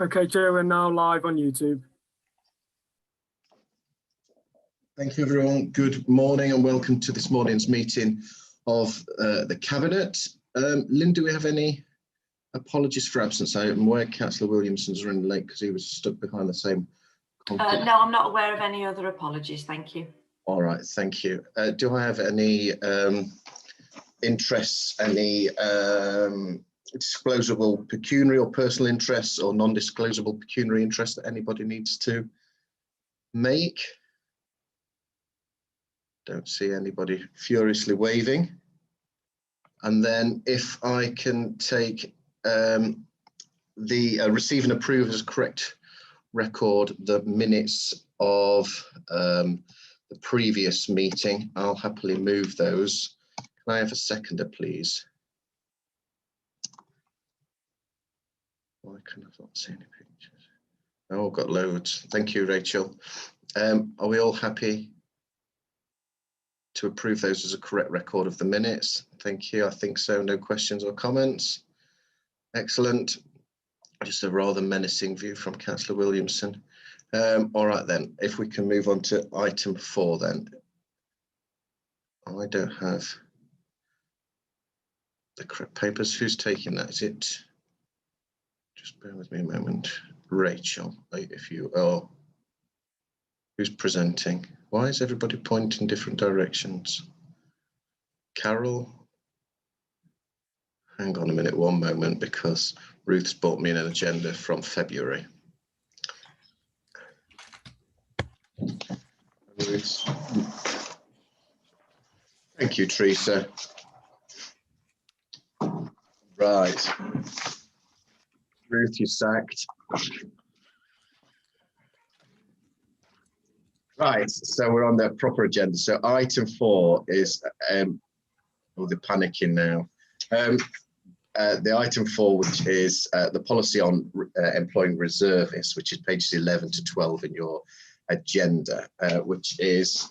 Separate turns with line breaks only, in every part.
Okay, Chair, we're now live on YouTube.
Thank you, everyone. Good morning and welcome to this morning's meeting of the Cabinet. Lynn, do we have any apologies for absence? I'm aware Councillor Williamson's running late because he was stuck behind the same concrete.
No, I'm not aware of any other apologies, thank you.
All right, thank you. Do I have any interests, any disclosable pecuniary or personal interests or non-disclosable pecuniary interests that anybody needs to make? Don't see anybody furiously waving. And then if I can take receive and approve as correct record the minutes of the previous meeting, I'll happily move those. Can I have a seconder, please? Why can I not see any pictures? Oh, I've got loads. Thank you, Rachel. Are we all happy to approve those as a correct record of the minutes? Thank you. I think so. No questions or comments. Excellent. Just a rather menacing view from Councillor Williamson. All right then, if we can move on to item 4 then. I don't have the correct papers. Who's taking that? Is it? Just bear with me a moment. Rachel, if you are. Who's presenting? Why is everybody pointing different directions? Carol? Hang on a minute, one moment, because Ruth's brought me an agenda from February. Thank you, Teresa. Right. Ruth, you're sacked. Right, so we're on the proper agenda. So item 4 is, oh, they're panicking now. The item 4, which is the policy on employing reservists, which is pages 11 to 12 in your agenda, which is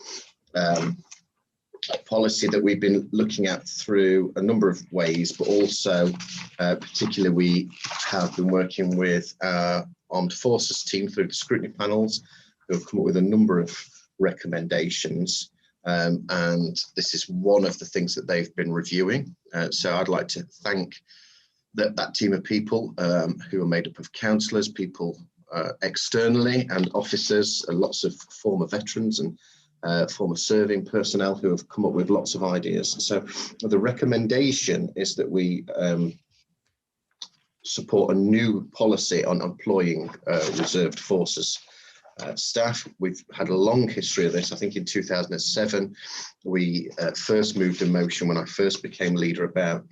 a policy that we've been looking at through a number of ways, but also particularly we have been working with our Armed Forces team through the scrutiny panels, who have come up with a number of recommendations, and this is one of the things that they've been reviewing. So I'd like to thank that team of people who are made up of councillors, people externally, and officers, lots of former veterans and former serving personnel who have come up with lots of ideas. So the recommendation is that we support a new policy on employing reserved forces staff. We've had a long history of this. I think in 2007 we first moved a motion when I first became leader about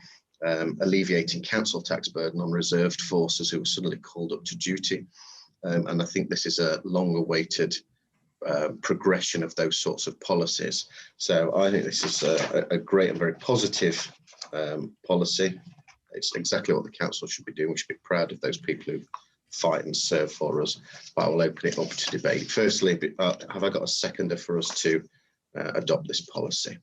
alleviating council tax burden on reserved forces who were suddenly called up to duty, and I think this is a long awaited progression of those sorts of policies. So I think this is a great and very positive policy. It's exactly what the council should be doing. We should be proud of those people who fight and serve for us. But I will open it up to debate. Firstly, have I got a seconder for us to adopt this policy?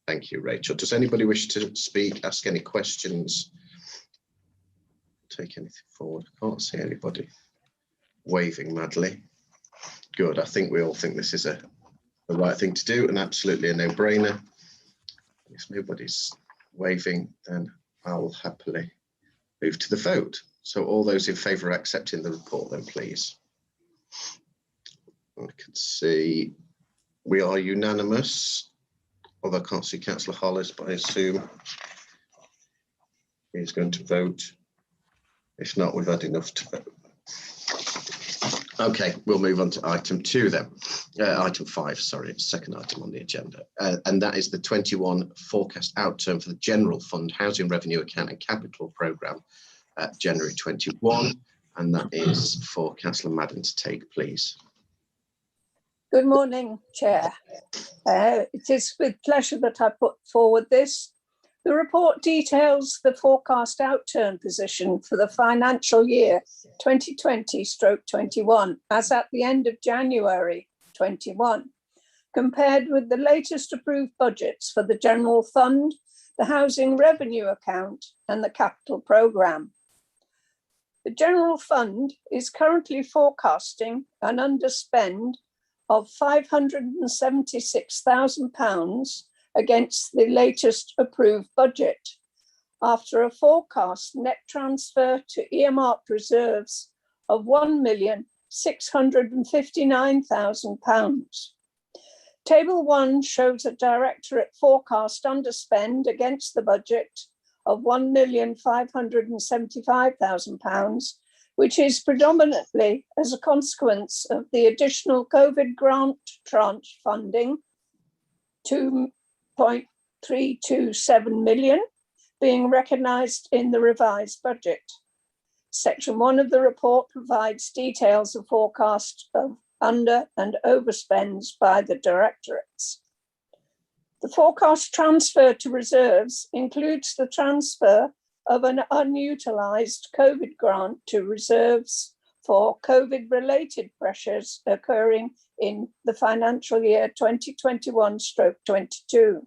Thank you, Rachel. Does anybody wish to speak, ask any questions, take anything forward? I can't see anybody waving madly. Good. I think we all think this is the right thing to do and absolutely a no-brainer. If nobody's waving, then I will happily move to the vote. So all those in favour of accepting the report then, please. I can see we are unanimous, although I can't see Councillor Hollis, but I assume he's going to vote. If not, we've had enough to vote. Okay, we'll move on to item 2 then. Item 5, sorry, second item on the agenda. And that is the 21 forecast outturn for the General Fund Housing Revenue Account and Capital Programme at January 21. And that is for Councillor Madden to take, please.
Good morning, Chair. It is with pleasure that I put forward this. The report details the forecast outturn position for the financial year 2020/21 as at the end of January 21, compared with the latest approved budgets for the General Fund, the Housing Revenue Account and the Capital Programme. The general fund is currently forecasting an underspend of £576,000 against the latest approved budget, after a forecast net transfer to earmarked reserves of £1,659,000. Table 1 shows a directorate forecast underspend against the budget of £1,575,000, which is predominantly as a consequence of the additional COVID grant tranche funding, £2.327 million, being recognised in the revised budget. Section 1 of the report provides details of forecast of under and overspends by the directorates. The forecast transfer to reserves includes the transfer of an unutilised COVID grant to reserves for COVID-related pressures occurring in the financial year 2021/22.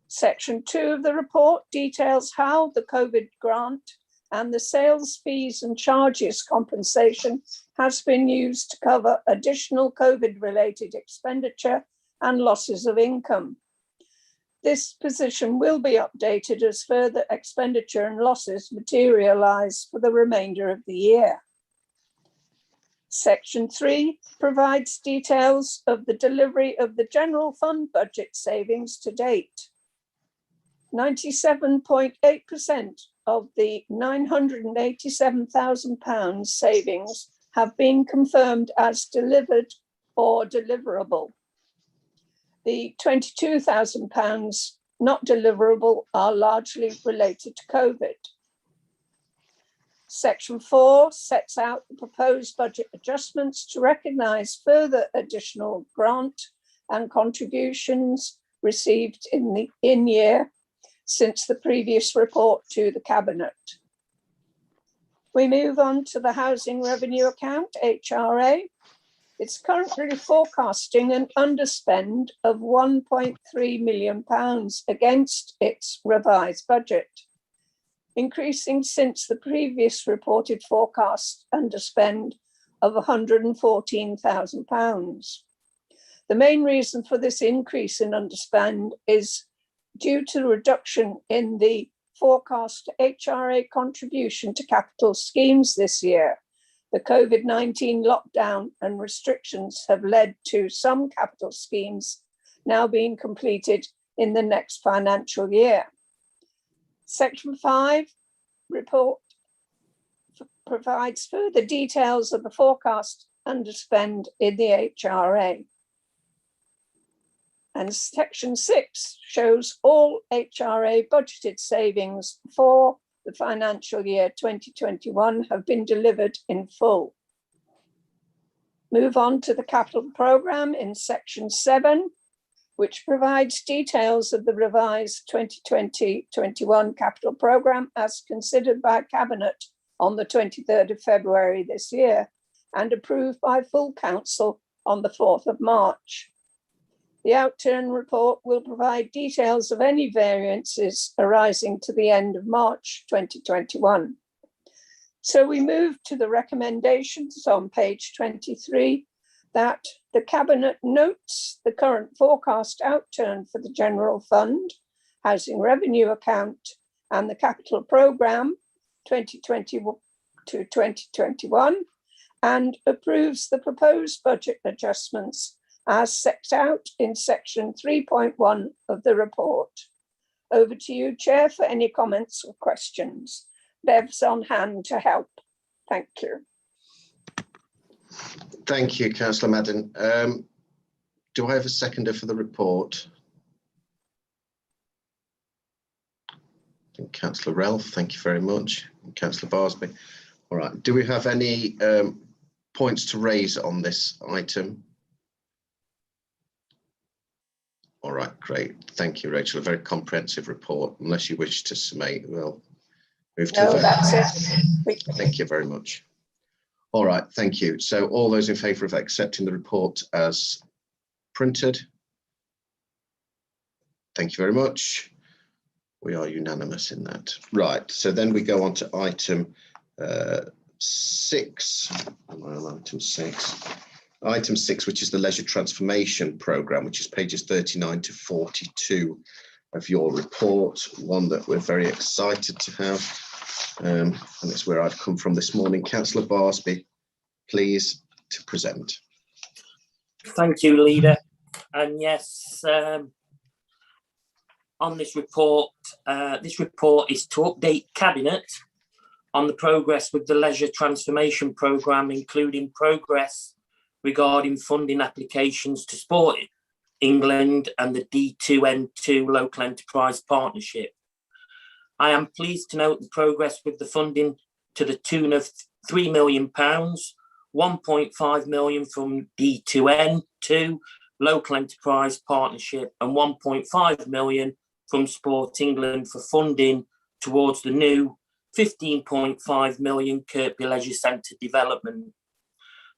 Section 2 of the report details how the COVID grant and the sales fees and charges compensation has been used to cover additional COVID-related expenditure and losses of income. This position will be updated as further expenditure and losses materialise for the remainder of the year. Section 3 provides details of the delivery of the general fund budget savings to date. 97.8% of the £987,000 savings have been confirmed as delivered or deliverable. The £22,000 not deliverable are largely related to COVID. Section 4 sets out the proposed budget adjustments to recognise further additional grant and contributions received in year since the previous report to the Cabinet. We move on to the Housing Revenue Account, HRA. It's currently forecasting an underspend of £1.3 million against its revised budget, increasing since the previous reported forecast underspend of £114,000. The main reason for this increase in underspend is due to the reduction in the forecast HRA contribution to capital schemes this year. The COVID-19 lockdown and restrictions have led to some capital schemes now being completed in the next financial year. Section 5 report provides further details of the forecast underspend in the HRA. And Section 6 shows all HRA budgeted savings for the financial year 2021 have been delivered in full. Move on to the capital programme in Section 7, which provides details of the revised 2020-21 capital programme as considered by Cabinet on the 23rd of February this year and approved by full council on the 4th of March. The outturn report will provide details of any variances arising to the end of March 2021. So we move to the recommendations on page 23 that the Cabinet notes the current forecast outturn for the General Fund, Housing Revenue Account and the Capital Programme 2020 to 2021 and approves the proposed budget adjustments as set out in section 3.1 of the report. Over to you, Chair, for any comments or questions. Bev's on hand to help. Thank you.
Thank you, Councillor Madden. Do I have a seconder for the report? Councillor Ralph, thank you very much. Councillor Barsby. All right, do we have any points to raise on this item? All right, great. Thank you, Rachel. A very comprehensive report. Unless you wish to summate, we'll move to the vote.
That's it.
Thank you very much. All right, thank you. So all those in favour of accepting the report as printed? Thank you very much. We are unanimous in that. Right, so then we go on to item 6. Am I on item 6? Item 6, which is the Leisure Transformation Programme, which is pages 39 to 42 of your report, one that we're very excited to have. And it's where I've come from this morning. Councillor Barsby, please, to present.
Thank you, Leader. And yes, on this report is to update Cabinet on the progress with the Leisure Transformation Programme, including progress regarding funding applications to Sport England and the D2N2 Local Enterprise Partnership. I am pleased to note the progress with the funding to the tune of £3 million, 1.5 million from D2N2 Local Enterprise Partnership and 1.5 million from Sport England for funding towards the new 15.5 million Kirkby Leisure Centre development.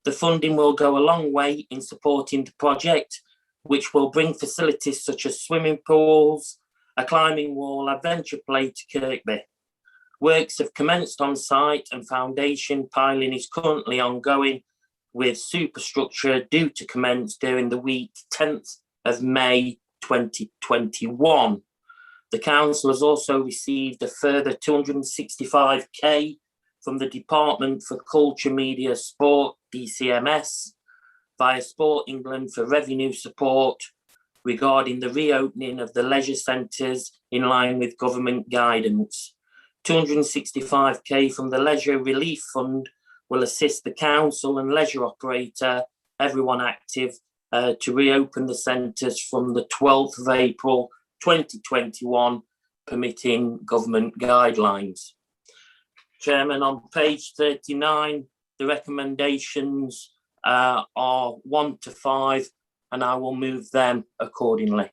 The funding will go a long way in supporting the project, which will bring facilities such as swimming pools, a climbing wall, adventure play to Kirkby. Works have commenced on site and foundation piling is currently ongoing, with superstructure due to commence during the week 10th of May 2021. The council has also received a further 265k from the Department for Culture, Media, Sport, DCMS, via Sport England for revenue support regarding the reopening of the leisure centres in line with government guidance. 265k from the Leisure Relief Fund will assist the council and leisure operator, Everyone Active, to reopen the centres from the 12th of April 2021, permitting government guidelines. Chairman, on page 39, the recommendations are 1 to 5, and I will move them accordingly.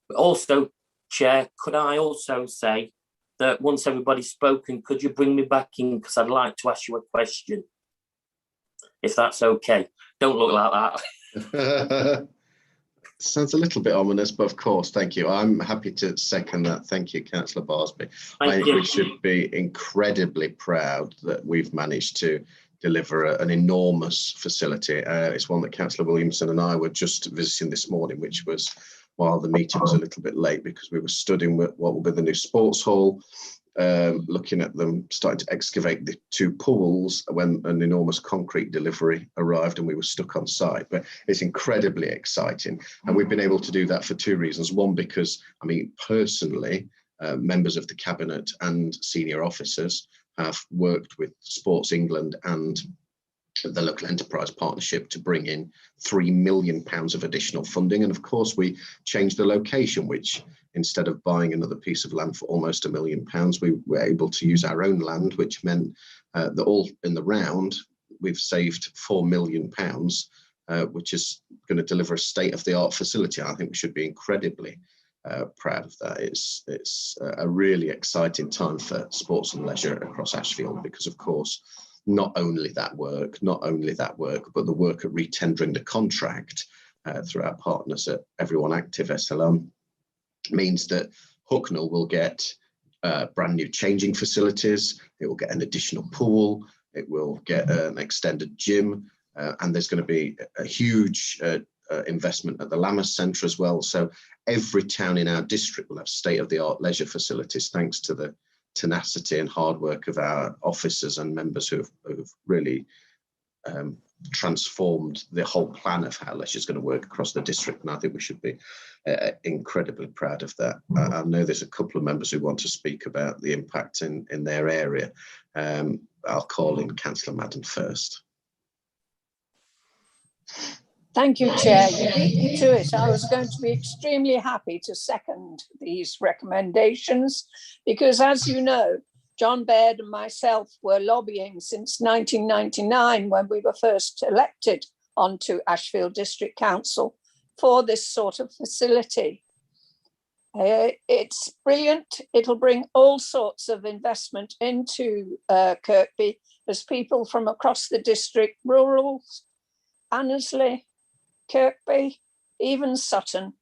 But also, Chair, could I also say that once everybody's spoken, could you bring me back in, because I'd like to ask you a question, if that's okay. Don't look like that.
Sounds a little bit ominous, but of course, thank you. I'm happy to second that. Thank you, Councillor Barsby. I think we should be incredibly proud that we've managed to deliver an enormous facility. It's one that Councillor Williamson and I were just visiting this morning, which was while the meeting was a little bit late, because we were studying what will be the new sports hall, looking at them starting to excavate the 2 pools when an enormous concrete delivery arrived and we were stuck on site. But it's incredibly exciting, and we've been able to do that for 2 reasons. One, because I mean personally, members of the cabinet and senior officers have worked with Sports England and the Local Enterprise Partnership to bring in £3 million of additional funding. And of course, we changed the location, which instead of buying another piece of land for almost £1 million, we were able to use our own land, which meant that all in the round, we've saved £4 million, which is going to deliver a state-of-the-art facility. I think we should be incredibly proud of that. It's a really exciting time for sports and leisure across Ashfield, because of course, not only that work, but the work at retendering the contract through our partners at Everyone Active SLM means that Hucknall will get brand new changing facilities. It will get an additional pool. It will get an extended gym, and there's going to be a huge investment at the Lammas Centre as well. So every town in our district will have state-of-the-art leisure facilities, thanks to the tenacity and hard work of our officers and members who've really transformed the whole plan of how leisure is going to work across the district. And I think we should be incredibly proud of that. I know there's a couple of members who want to speak about the impact in their area. I'll call in Councillor Madden first.
Thank you, Chair. You beat me to it. I was going to be extremely happy to second these recommendations because, as you know, John Baird and myself were lobbying since 1999 when we were first elected onto Ashfield District Council for this sort of facility. It's brilliant. It'll bring all sorts of investment into Kirkby as people from across the district, rural, Annesley, Kirkby, even Sutton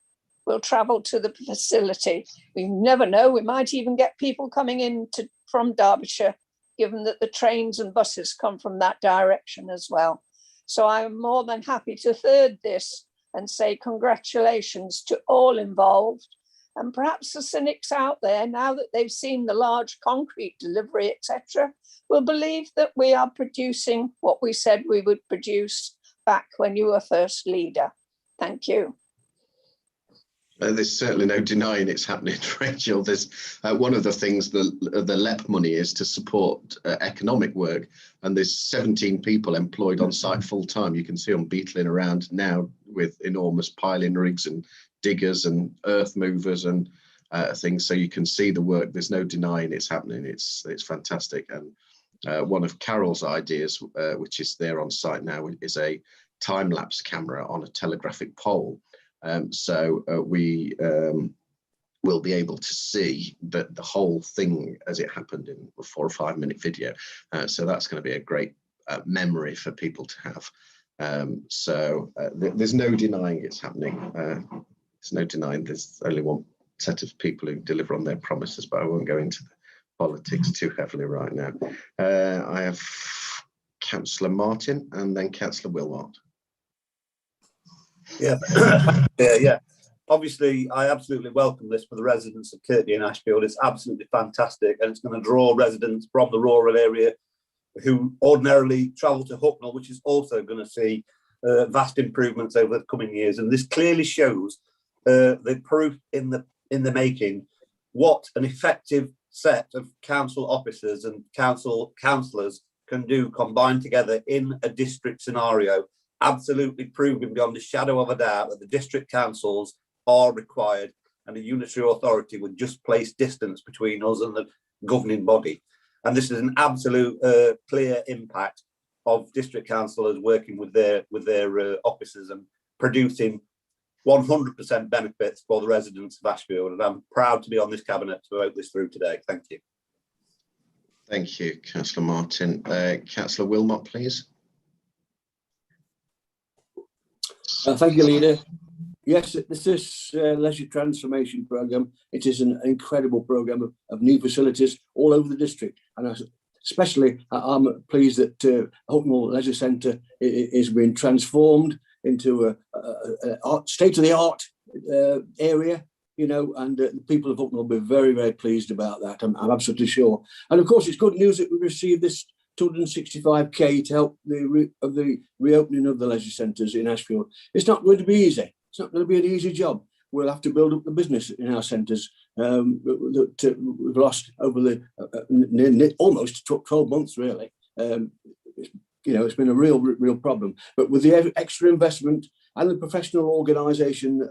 will travel to the facility. We never know, we might even get people coming in from Derbyshire given that the trains and buses come from that direction as well. So I'm more than happy to third this and say congratulations to all involved. And perhaps the cynics out there, now that they've seen the large concrete delivery, etc., will believe that we are producing what we said we would produce back when you were first leader. Thank you.
There's certainly no denying it's happening, Rachel. There's one of the things the LEP money is to support economic work, and there's 17 people employed on site full time. You can see them beetling around now with enormous piling rigs and diggers and earth movers and things. So you can see the work. There's no denying it's happening. It's fantastic. And one of Carol's ideas, which is there on site now, is a time-lapse camera on a telegraphic pole. So we will be able to see the whole thing as it happened in a 4 or 5 minute video. So that's going to be a great memory for people to have. So there's no denying it's happening. There's no denying there's only one set of people who deliver on their promises, but I won't go into the politics too heavily right now. I have Councillor Martin and then Councillor Wilmot.
Yeah, yeah. Obviously, I absolutely welcome this for the residents of Kirkby and Ashfield. It's absolutely fantastic, and it's going to draw residents from the rural area who ordinarily travel to Hucknall, which is also going to see vast improvements over the coming years. And this clearly shows the proof in the making what an effective set of council officers and councillors can do combined together in a district scenario. Absolutely proving beyond a shadow of a doubt that the district councils are required, and a unitary authority would just place distance between us and the governing body. And this is an absolute clear impact of district councillors working with their officers and producing 100% benefits for the residents of Ashfield. And I'm proud to be on this cabinet to vote this through today. Thank you.
Thank you, Councillor Martin. Councillor Wilmot, please.
Thank you, Leader. Yes, this is Leisure Transformation Programme. It is an incredible programme of new facilities all over the district. And especially, I'm pleased that Hucknall Leisure Centre is being transformed into a state-of-the-art area, you know, and the people of Hucknall will be very, very pleased about that. I'm absolutely sure. And of course, it's good news that we received this 265k to help the reopening of the leisure centres in Ashfield. It's not going to be easy. It's not going to be an easy job. We'll have to build up the business in our centres that we've lost over the almost 12 months, really. You know, it's been a real problem. But with the extra investment and the professional organisation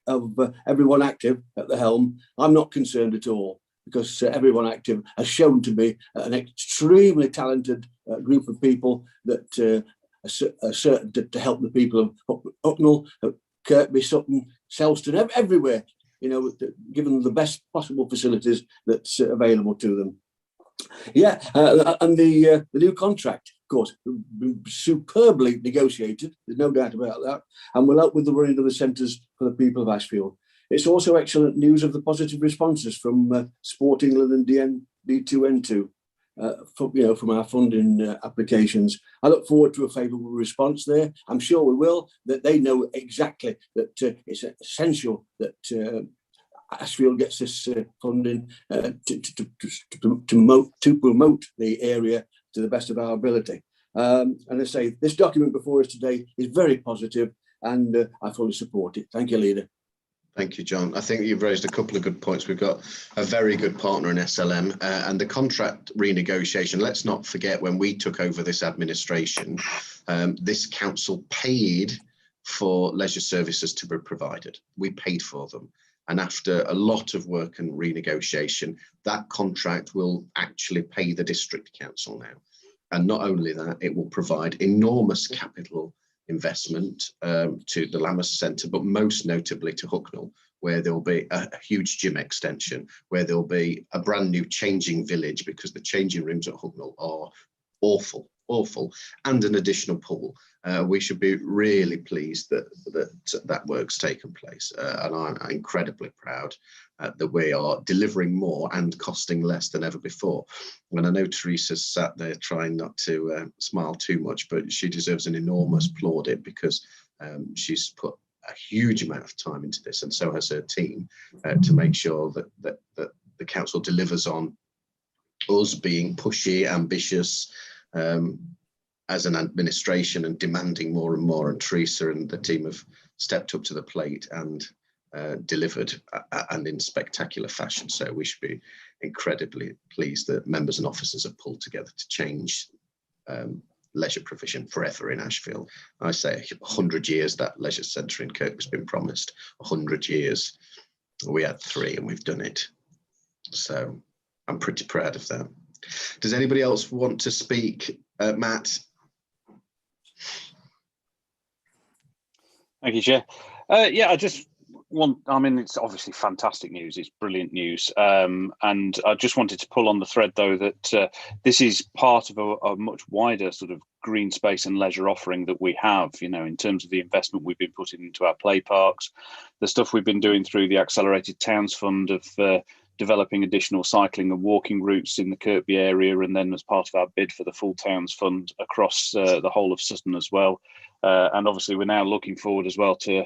of everyone active at the helm, I'm not concerned at all, because everyone active has shown to be an extremely talented group of people that are certain to help the people of Hucknall, Kirkby, Sutton, Selston, everywhere, you know, given them the best possible facilities that's available to them. Yeah, and the new contract, of course, superbly negotiated, there's no doubt about that, and will help with the running of the centres for the people of Ashfield. It's also excellent news of the positive responses from Sport England and D2N2 from our funding applications. I look forward to a favourable response there. I'm sure we will, that they know exactly that it's essential that Ashfield gets this funding to promote the area to the best of our ability. And I say, this document before us today is very positive, and I fully support it. Thank you, Leader.
Thank you, John. I think you've raised a couple of good points. We've got a very good partner in SLM and the contract renegotiation. Let's not forget, when we took over this administration, this council paid for leisure services to be provided. We paid for them. And after a lot of work and renegotiation, that contract will actually pay the district council now. And not only that, it will provide enormous capital investment to the Lammas Centre, but most notably to Hucknall, where there'll be a huge gym extension, where there'll be a brand new changing village, because the changing rooms at Hucknall are awful, and an additional pool. We should be really pleased that work's taken place, and I'm incredibly proud that we are delivering more and costing less than ever before. And I know Teresa's sat there trying not to smile too much, but she deserves an enormous plaudit because she's put a huge amount of time into this, and so has her team, to make sure that the council delivers on us being pushy, ambitious as an administration and demanding more and more. And Teresa and the team have stepped up to the plate and delivered and in spectacular fashion. So we should be incredibly pleased that members and officers have pulled together to change leisure provision forever in Ashfield. I say 100 years that leisure centre in Kirk has been promised. 100 years. We had 3 and we've done it. So I'm pretty proud of that. Does anybody else want to speak? Matt?
Thank you, Chair. Yeah, I just want, I mean, it's obviously fantastic news. It's brilliant news. And I just wanted to pull on the thread, though, that this is part of a much wider sort of green space and leisure offering that we have, you know, in terms of the investment we've been putting into our play parks, the stuff we've been doing through the Accelerated Towns Fund of developing additional cycling and walking routes in the Kirkby area, and then as part of our bid for the Full Towns Fund across the whole of Sutton as well. And obviously we're now looking forward as well to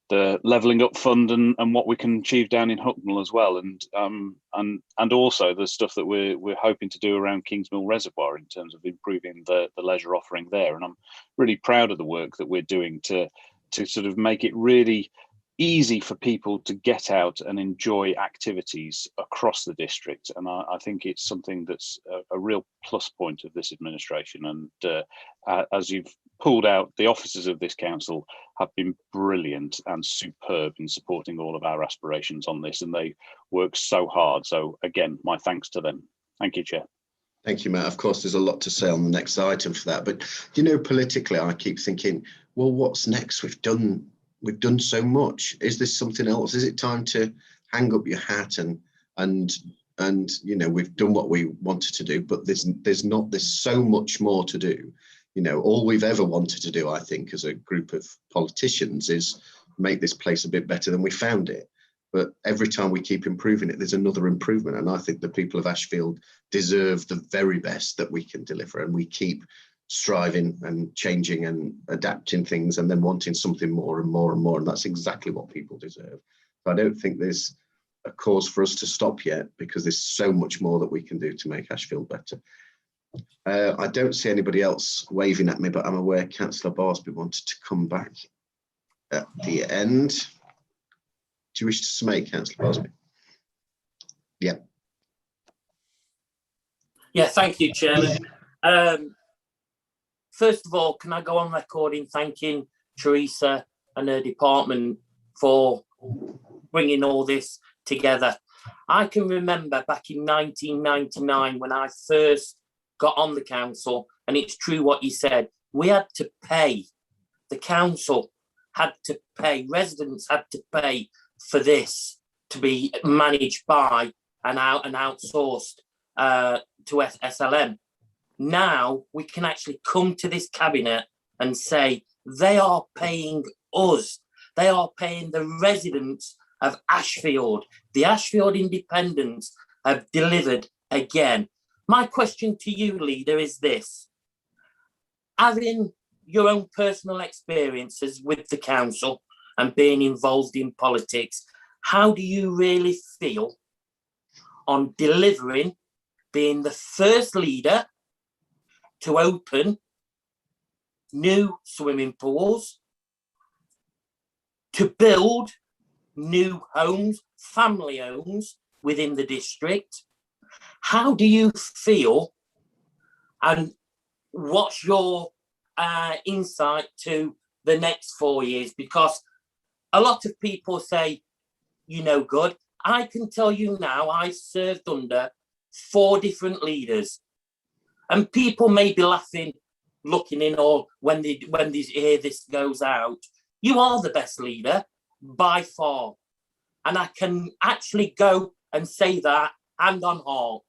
the Levelling Up Fund and what we can achieve down in Hucknall as well, and also the stuff that we're hoping to do around Kingsmill Reservoir in terms of improving the leisure offering there. And I'm really proud of the work that we're doing to sort of make it really easy for people to get out and enjoy activities across the district. And I think it's something that's a real plus point of this administration. And as you've pulled out, the officers of this council have been brilliant and superb in supporting all of our aspirations on this, and they work so hard. So again, my thanks to them. Thank you, Chair.
Thank you, Matt. Of course, there's a lot to say on the next item for that. But, you know, politically, I keep thinking, well, what's next? We've done so much. Is this something else? Is it time to hang up your hat and you know, we've done what we wanted to do, but there's so much more to do. You know, all we've ever wanted to do, I think, as a group of politicians is make this place a bit better than we found it. But every time we keep improving it, there's another improvement. And I think the people of Ashfield deserve the very best that we can deliver. And we keep striving and changing and adapting things and then wanting something more and more and more. And that's exactly what people deserve. So I don't think there's a cause for us to stop yet, because there's so much more that we can do to make Ashfield better. I don't see anybody else waving at me, but I'm aware Councillor Barsby wanted to come back at the end. Do you wish to say, Councillor Barsby? Yeah.
Yeah, thank you, Chairman. First of all, can I go on record in thanking Teresa and her department for bringing all this together. I can remember back in 1999 when I first got on the council, and it's true what you said, we had to pay, the council had to pay, residents had to pay for this to be managed by and outsourced to SLM. Now we can actually come to this cabinet and say they are paying us, they are paying the residents of Ashfield. The Ashfield Independents have delivered again. My question to you, Leader, is this. Having your own personal experiences with the council and being involved in politics, how do you really feel on delivering, being the first leader to open new swimming pools, to build new homes, family homes within the district? How do you feel, and what's your insight to the next 4 years? Because a lot of people say, you know, good. I can tell you now, I served under 4 different leaders, and people may be laughing, looking in, or when they hear this goes out. You are the best leader by far, and I can actually go and say that hand on heart.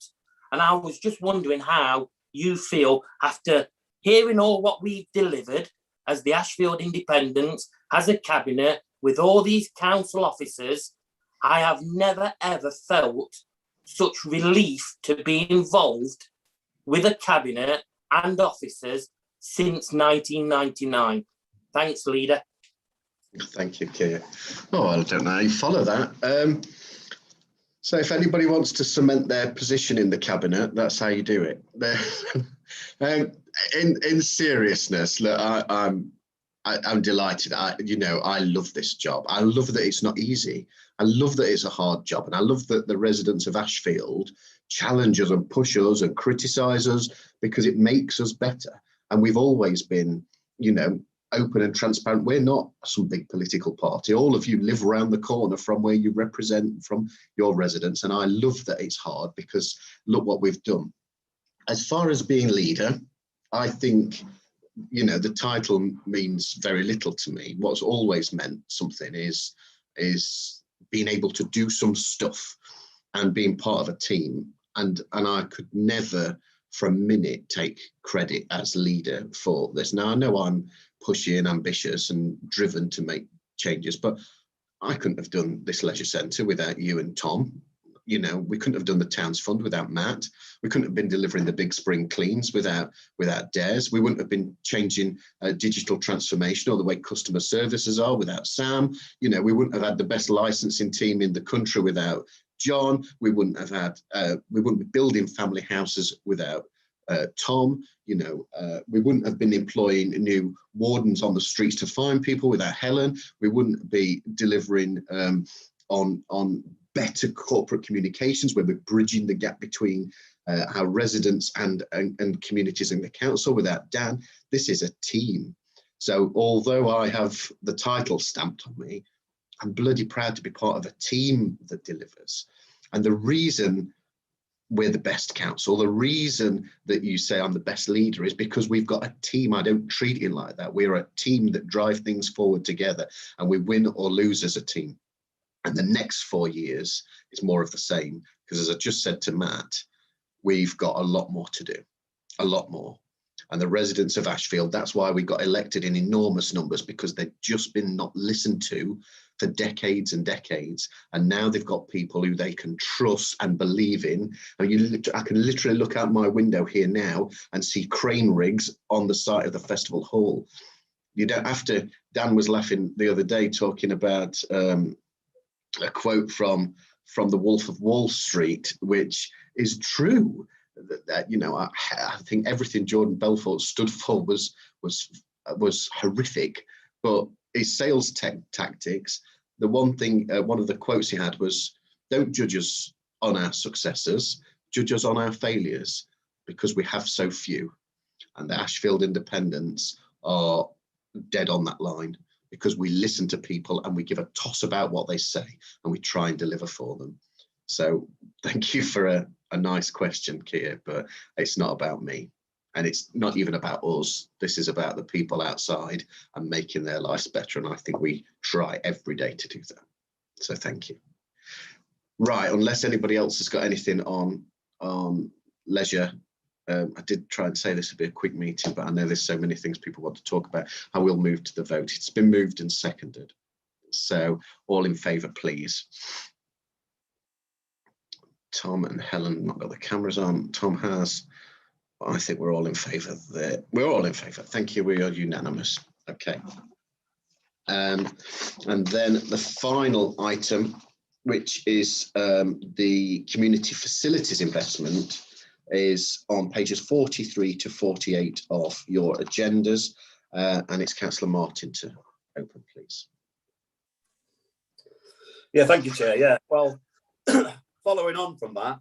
And I was just wondering how you feel after hearing all what we've delivered as the Ashfield Independents, as a cabinet, with all these council officers. I have never ever felt such relief to be involved with a cabinet and officers since 1999. Thanks, Leader.
Thank you, Keir. Oh, I don't know how you follow that. So if anybody wants to cement their position in the cabinet, that's how you do it. In seriousness, look, I'm delighted. I love this job. I love that it's not easy. I love that it's a hard job, and I love that the residents of Ashfield challenge us and push us and criticise us, because it makes us better. And we've always been, open and transparent. We're not some big political party. All of you live around the corner from where you represent, from your residents. And I love that it's hard, because look what we've done. As far as being leader, I think, the title means very little to me. What's always meant something is being able to do some stuff and being part of a team. And I could never for a minute take credit as leader for this. Now, I know I'm pushy and ambitious and driven to make changes, but I couldn't have done this leisure centre without you and Tom. We couldn't have done the Towns Fund without Matt. We couldn't have been delivering the big spring cleans without Des. We wouldn't have been changing digital transformation or the way customer services are without Sam. We wouldn't have had the best licensing team in the country without John. We wouldn't be building family houses without Tom. We wouldn't have been employing new wardens on the streets to find people without Helen. We wouldn't be delivering on better corporate communications, where we're bridging the gap between our residents and communities in the council without Dan. This is a team. So although I have the title stamped on me, I'm bloody proud to be part of a team that delivers. And the reason we're the best council, the reason that you say I'm the best leader, is because we've got a team. I don't treat it like that. We're a team that drive things forward together, and we win or lose as a team. And the next 4 years is more of the same, because as I just said to Matt, we've got a lot more to do, a lot more. And the residents of Ashfield, that's why we got elected in enormous numbers, because they've just been not listened to for decades and decades. And now they've got people who they can trust and believe in. And I can literally look out my window here now and see crane rigs on the site of the festival hall. You don't have to. Dan was laughing the other day talking about a quote from The Wolf of Wall Street, which is true. That I think everything Jordan Belfort stood for was horrific, but his sales tactics. The one thing, one of the quotes he had was, "Don't judge us on our successes, judge us on our failures, because we have so few." And the Ashfield Independents are dead on that line, because we listen to people and we give a toss about what they say and we try and deliver for them. So thank you for a nice question, Keir, but it's not about me, and it's not even about us. This is about the people outside and making their lives better, and I think we try every day to do that. So thank you. Right, unless anybody else has got anything on leisure. I did try and say this would be a quick meeting, but I know there's so many things people want to talk about. I will move to the vote. It's been moved and seconded. So all in favour, please. Tom and Helen not got the cameras on. Tom has. I think we're all in favour there. We're all in favour. Thank you. We are unanimous. Okay. And then the final item, which is the community facilities investment, is on pages 43 to 48 of your agendas, and it's Councillor Martin to open, please.
Yeah, thank you, Chair. Yeah, well, following on from that,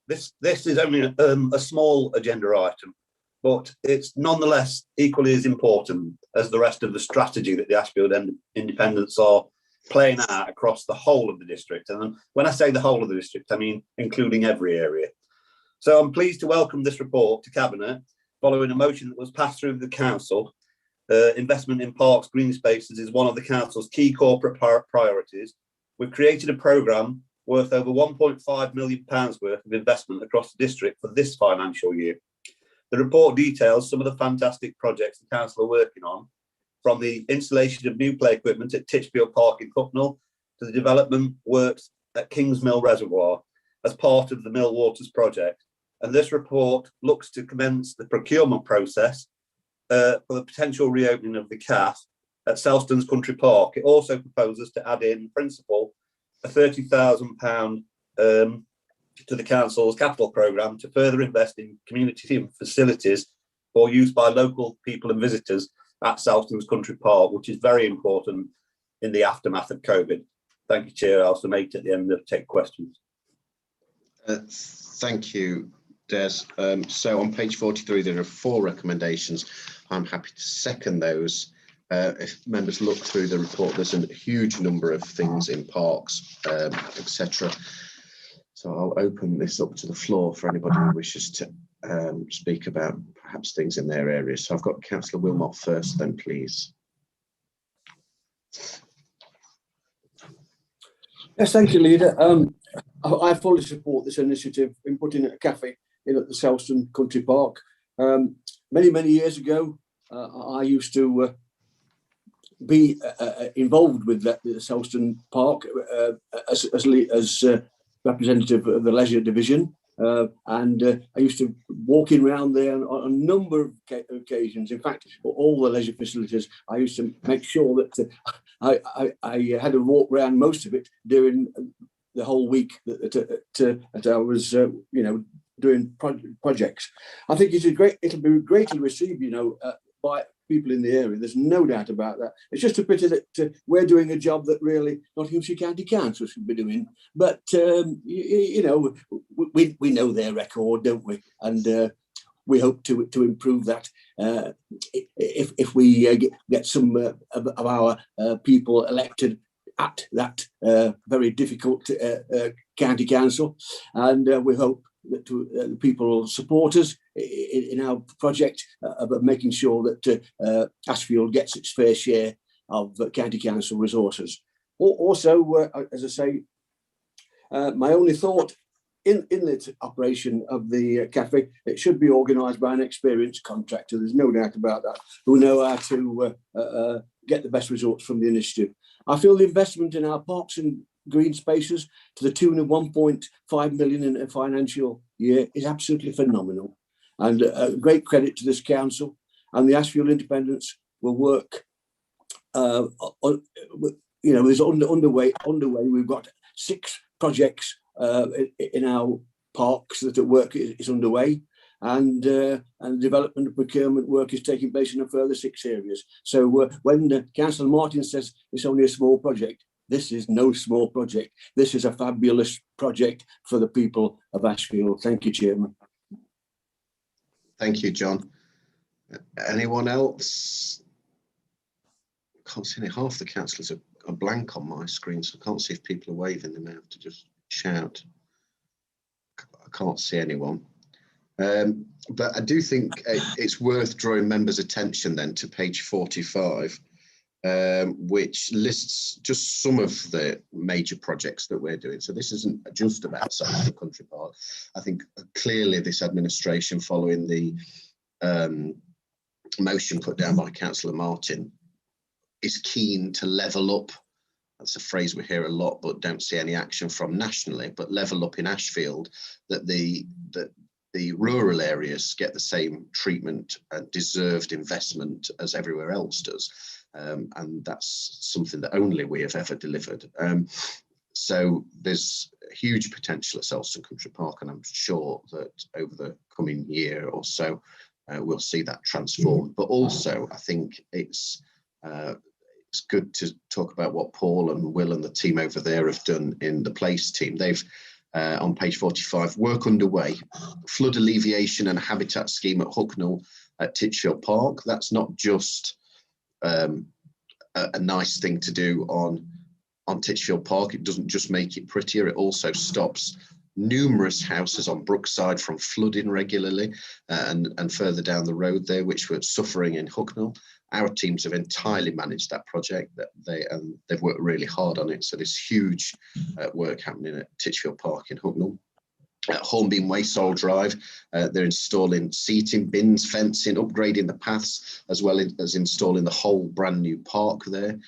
this is only a small agenda item, but it's nonetheless equally as important as the rest of the strategy that the Ashfield Independents are playing out across the whole of the district. And when I say the whole of the district, I mean including every area. So I'm pleased to welcome this report to Cabinet following a motion that was passed through the Council. Investment in parks, green spaces is one of the Council's key corporate priorities. We've created a programme worth over £1.5 million worth of investment across the district for this financial year. The report details some of the fantastic projects the Council are working on, from the installation of new play equipment at Titchfield Park in Hucknall to the development works at Kings Mill Reservoir as part of the Mill Waters project. And this report looks to commence the procurement process for the potential reopening of the CAF at Selston's Country Park. It also proposes to add in principle a £30,000 to the council's capital programme to further invest in community facilities for use by local people and visitors at Selston's Country Park, which is very important in the aftermath of COVID. Thank you, Chair. I'll summate at the end of take questions.
Thank you, Des. So on page 43, there are 4 recommendations. I'm happy to second those. If members look through the report, there's a huge number of things in parks, etc. So I'll open this up to the floor for anybody who wishes to speak about perhaps things in their areas. So I've got Councillor Wilmot first, then please.
Yes, thank you, Leader. I fully support this initiative in putting a cafe in at the Selston Country Park. Many years ago, I used to be involved with the Selston Park as representative of the leisure division, and I used to walk in around there on a number of occasions. In fact, for all the leisure facilities, I used to make sure that I had a walk around most of it during the whole week that I was, doing projects. I think it'll be greatly received, by people in the area. There's no doubt about that. It's just a pity that we're doing a job that really Nottinghamshire County Council should be doing. But we know their record, don't we? And we hope to improve that if we get some of our people elected at that very difficult county council, and we hope that the people will support us in our project of making sure that Ashfield gets its fair share of county council resources. Also, as I say, my only thought in the operation of the cafe, it should be organised by an experienced contractor. There's no doubt about that, who know how to get the best results from the initiative. I feel the investment in our parks and green spaces to the tune of 1.5 million in a financial year is absolutely phenomenal, and great credit to this council. And the Ashfield Independents will work. There's underway. We've got 6 projects in our parks that work is underway, and development and procurement work is taking place in a further 6 areas. So when Councillor Martin says it's only a small project, this is no small project. This is a fabulous project for the people of Ashfield. Thank you, Chairman.
Thank you, John. Anyone else? I can't see any. Half the councillors are blank on my screen, so I can't see if people are waving. They may have to just shout. I can't see anyone. But I do think it's worth drawing members' attention then to page 45. Which lists just some of the major projects that we're doing. So this isn't just about Selston Country Park. I think clearly this administration, following the motion put down by Councillor Martin, is keen to level up. That's a phrase we hear a lot, but don't see any action from nationally. But level up in Ashfield, that the rural areas get the same treatment and deserved investment as everywhere else does. And that's something that only we have ever delivered. So there's huge potential at Selston Country Park, and I'm sure that over the coming year or so, we'll see that transformed. But also, I think it's good to talk about what Paul and Will and the team over there have done in the Place team. They've, on page 45, work underway, flood alleviation and habitat scheme at Hucknall at Titchfield Park. That's not just a nice thing to do on Titchfield Park. It doesn't just make it prettier, it also stops numerous houses on Brookside from flooding regularly, and further down the road there, which were suffering in Hucknall. Our teams have entirely managed that project. They've worked really hard on it. So there's huge work happening at Titchfield Park in Hucknall. At Hornbeam Waysole Drive, they're installing seating, bins, fencing, upgrading the paths, as well as installing the whole brand new park there.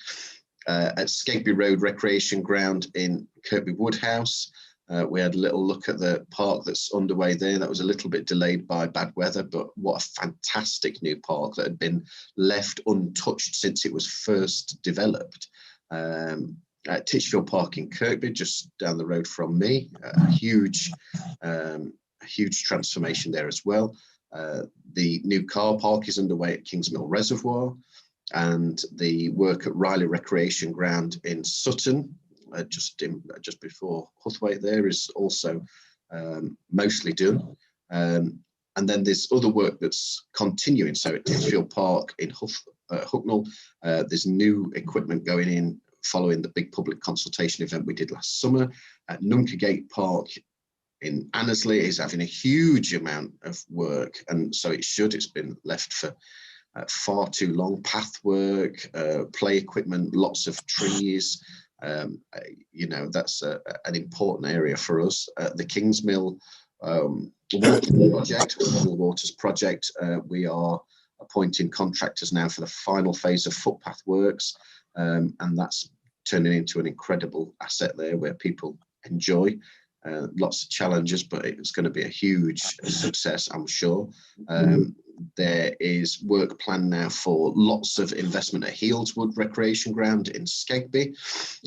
At Skegby Road Recreation Ground in Kirkby Woodhouse, we had a little look at the park that's underway there. That was a little bit delayed by bad weather, but what a fantastic new park that had been left untouched since it was first developed. At Titchfield Park in Kirkby, just down the road from me, a huge transformation there as well. The new car park is underway at Kingsmill Reservoir, and the work at Riley Recreation Ground in Sutton, just before Huthwaite there, is also mostly done. And then there's other work that's continuing. So at Titchfield Park in Hucknall, there's new equipment going in following the big public consultation event we did last summer. At Nunkagate Park in Annesley is having a huge amount of work, and so it should. It's been left for far too long. Path work, play equipment, lots of trees. You know, that's an important area for us. The Kingsmill Waters project, we are appointing contractors now for the final phase of footpath works, and that's turning into an incredible asset there where people enjoy. Lots of challenges, but it's going to be a huge success, I'm sure. There is work planned now for lots of investment at Healdswood Recreation Ground in Skegby,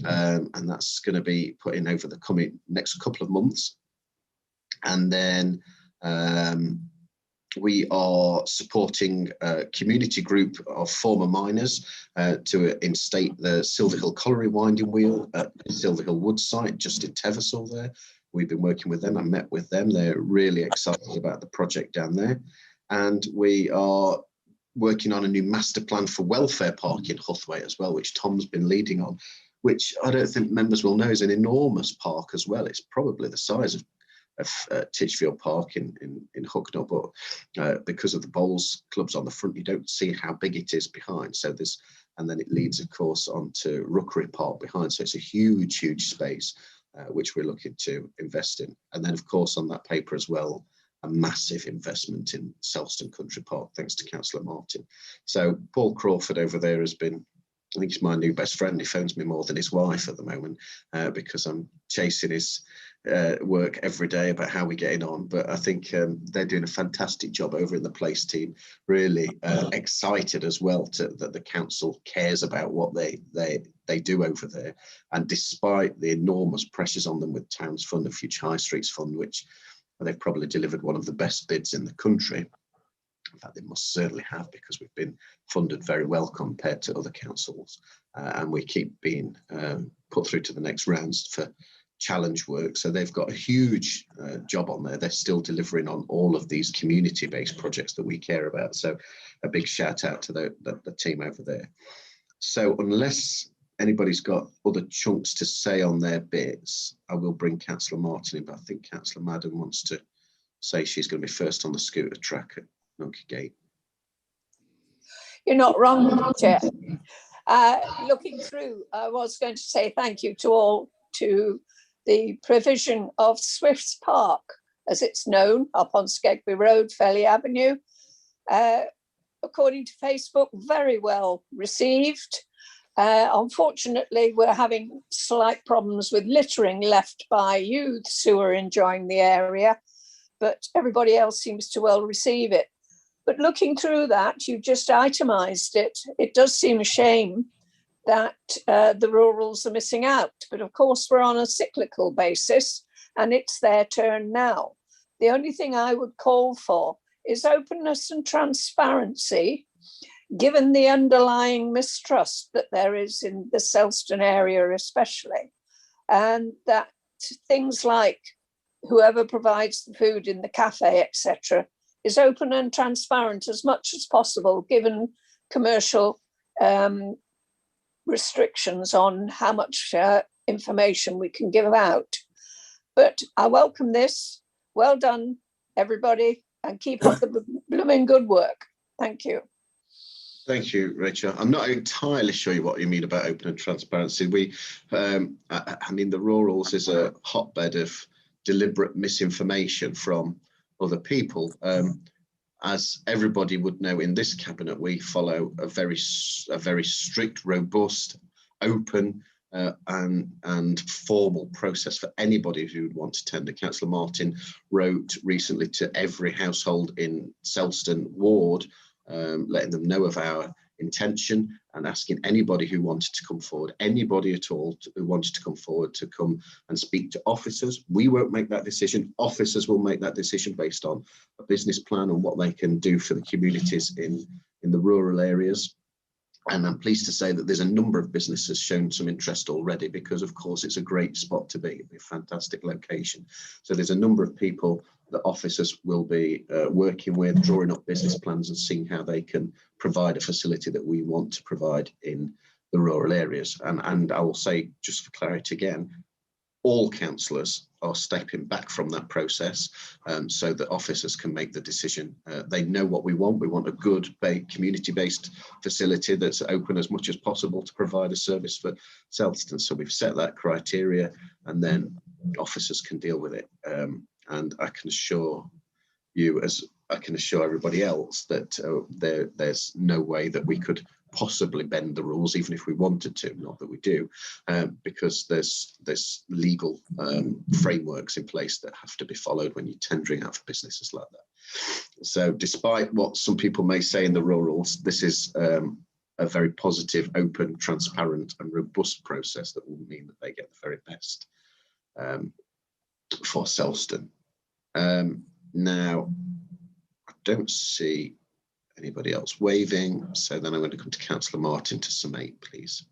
and that's going to be put in over the coming next couple of months. And then we are supporting a community group of former miners to instate the Silverhill Colliery winding wheel at the Silverhill Wood site just in Teversall there. We've been working with them. I met with them. They're really excited about the project down there. And we are working on a new master plan for Welfare Park in Huthwaite as well, which Tom's been leading on, which I don't think members will know is an enormous park as well. It's probably the size of Titchfield Park in Hucknall, but because of the bowls clubs on the front, you don't see how big it is behind. So there's, and then it leads, of course, onto Rookery Park behind. So it's a huge, huge space, which we're looking to invest in. And then, of course, on that paper as well, a massive investment in Selston Country Park, thanks to Councillor Martin. So Paul Crawford over there has been, I think he's my new best friend. He phones me more than his wife at the moment because I'm chasing his work every day about how we're getting on. But I think they're doing a fantastic job over in the place team, really excited as well that the council cares about what they do over there. And despite the enormous pressures on them with Towns Fund and Future High Streets Fund, which they've probably delivered one of the best bids in the country. In fact, they must certainly have, because we've been funded very well compared to other councils, and we keep being put through to the next rounds for challenge work. So they've got a huge job on there. They're still delivering on all of these community-based projects that we care about. So a big shout out to the team over there. So unless anybody's got other chunks to say on their bits, I will bring Councillor Martin in, but I think Councillor Madden wants to say she's going to be first on the scooter track at Nunkagate.
You're not wrong, Chair. Looking through, I was going to say thank you to the provision of Swifts Park, as it's known, up on Skegby Road, Felly Avenue. According to Facebook, very well received. Unfortunately, we're having slight problems with littering left by youths who are enjoying the area, but everybody else seems to well receive it. But looking through that, you just itemised it. It does seem a shame that the rurals are missing out. But of course, we're on a cyclical basis and it's their turn now. The only thing I would call for is openness and transparency, given the underlying mistrust that there is in the Selston area especially, and that things like whoever provides the food in the cafe, etc., is open and transparent as much as possible, given commercial restrictions on how much information we can give out. But I welcome this. Well done, everybody, and keep up the blooming good work. Thank you.
Thank you, Rachel. I'm not entirely sure what you mean about open and transparency. I mean, the rurals is a hotbed of deliberate misinformation from other people. As everybody would know in this cabinet, we follow a very strict, robust, open and formal process for anybody who would want to tender. Councillor Martin wrote recently to every household in Selsdon ward, letting them know of our intention and asking anybody who wanted to come forward, anybody at all who wanted to come forward, to come and speak to officers. We won't make that decision. Officers will make that decision based on a business plan and what they can do for the communities in the rural areas. And I'm pleased to say that there's a number of businesses shown some interest already, because of course it's a great spot to be. It'd be a fantastic location. So there's a number of people that officers will be working with, drawing up business plans and seeing how they can provide a facility that we want to provide in the rural areas. And I will say, just for clarity again, all councillors are stepping back from that process, so that officers can make the decision. They know what we want. We want a good community-based facility that's open as much as possible to provide a service for Selsdon. So we've set that criteria, and then officers can deal with it. And I can assure you, as I can assure everybody else, that there's no way that we could possibly bend the rules, even if we wanted to, not that we do, because there's legal frameworks in place that have to be followed when you're tendering out for businesses like that. So despite what some people may say in the rurals, this is a very positive, open, transparent and robust process that will mean that they get the very best for Selsdon. Now, I don't see anybody else waving, so then I'm going to come to Councillor Martin to summate, please.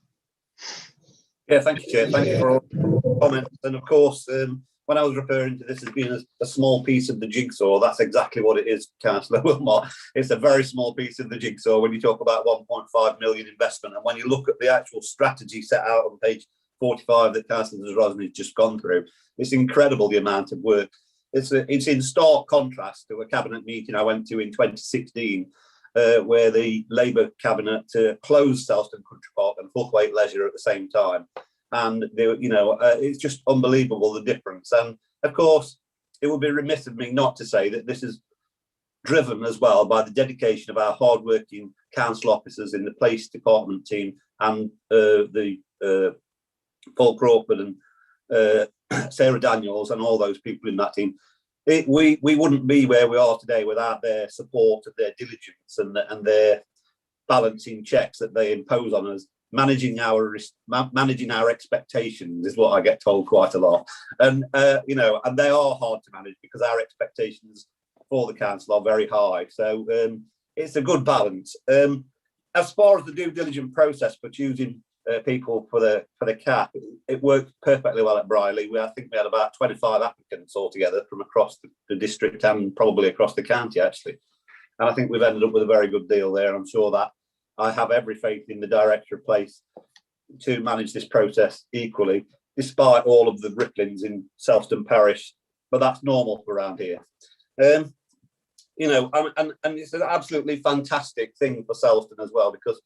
Yeah, thank you, Chair. Thank you for all the comments. And of course, when I was referring to this as being a small piece of the jigsaw, that's exactly what it is, Councillor Wilmot. It's a very small piece of the jigsaw when you talk about 1.5 million investment. And when you look at the actual strategy set out on page 45 that Councillor Rosner has just gone through, it's incredible the amount of work. It's in stark contrast to a cabinet meeting I went to in 2016, where the Labour cabinet closed Selsdon Country Park and Fullthwaite Leisure at the same time, and it's just unbelievable the difference. And of course, it would be remiss of me not to say that this is driven as well by the dedication of our hard-working council officers in the police department team and the Paul Crawford and Sarah Daniels and all those people in that team. We wouldn't be where we are today without their support and their diligence and their balancing checks that they impose on us. Managing our expectations is what I get told quite a lot, and and they are hard to manage because our expectations for the council are very high. So it's a good balance. As far as the due diligence process for choosing people for the CAP, it worked perfectly well at Brierley. I think we had about 25 applicants altogether from across the district and probably across the county actually, and I think we've ended up with a very good deal there. I'm sure that I have every faith in the Director of Place to manage this process equally, despite all of the ripplings in Selsdon Parish, but that's normal around here. And it's an absolutely fantastic thing for Selsdon as well, because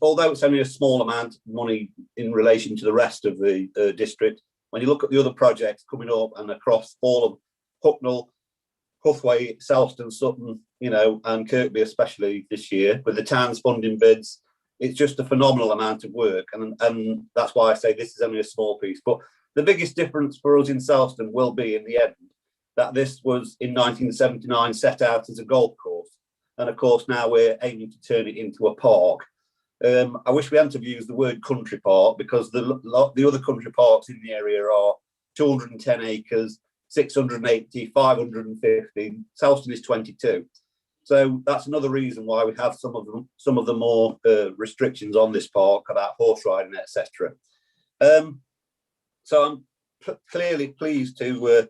although it's only a small amount of money in relation to the rest of the district, when you look at the other projects coming up and across all of Hucknall, Fullthwaite, Selsdon, Sutton, and Kirkby especially this year, with the town's funding bids, it's just a phenomenal amount of work. And that's why I say this is only a small piece. But the biggest difference for us in Selsdon will be in the end that this was in 1979 set out as a golf course. And of course, now we're aiming to turn it into a park. I wish we hadn't have used the word country park, because the other country parks in the area are 210 acres, 680, 550. Selsdon is 22. So that's another reason why we have some of the more restrictions on this park about horse riding, etc. So I'm clearly pleased to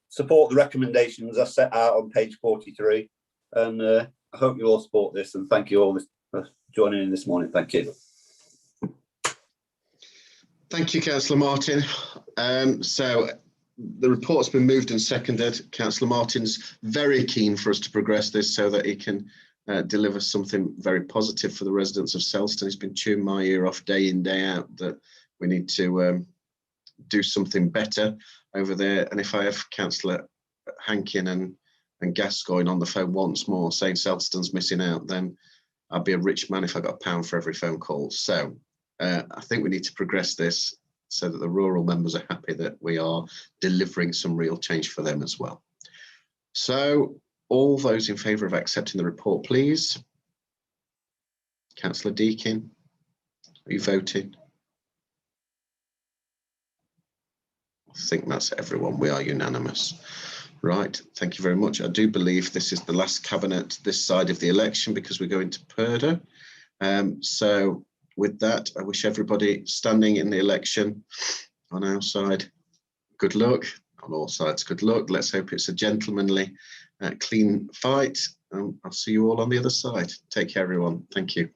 support the recommendations I set out on page 43, and I hope you all support this, and thank you all for joining in this morning. Thank you.
Thank you, Councillor Martin. So the report's been moved and seconded. Councillor Martin's very keen for us to progress this so that he can deliver something very positive for the residents of Selsdon. He's been chewing my ear off day in, day out that we need to do something better over there. And if I have Councillor Hankin and Gascoigne on the phone once more saying Selsdon's missing out, then I'd be a rich man if I got £1 for every phone call. So I think we need to progress this so that the rural members are happy that we are delivering some real change for them as well. So all those in favour of accepting the report, please. Councillor Deakin, are you voting? I think that's everyone. We are unanimous. Right, thank you very much. I do believe this is the last cabinet this side of the election because we're going to Purdo. So with that, I wish everybody standing in the election on our side good luck. On all sides, good luck. Let's hope it's a gentlemanly, clean fight. I'll see you all on the other side. Take care, everyone. Thank you.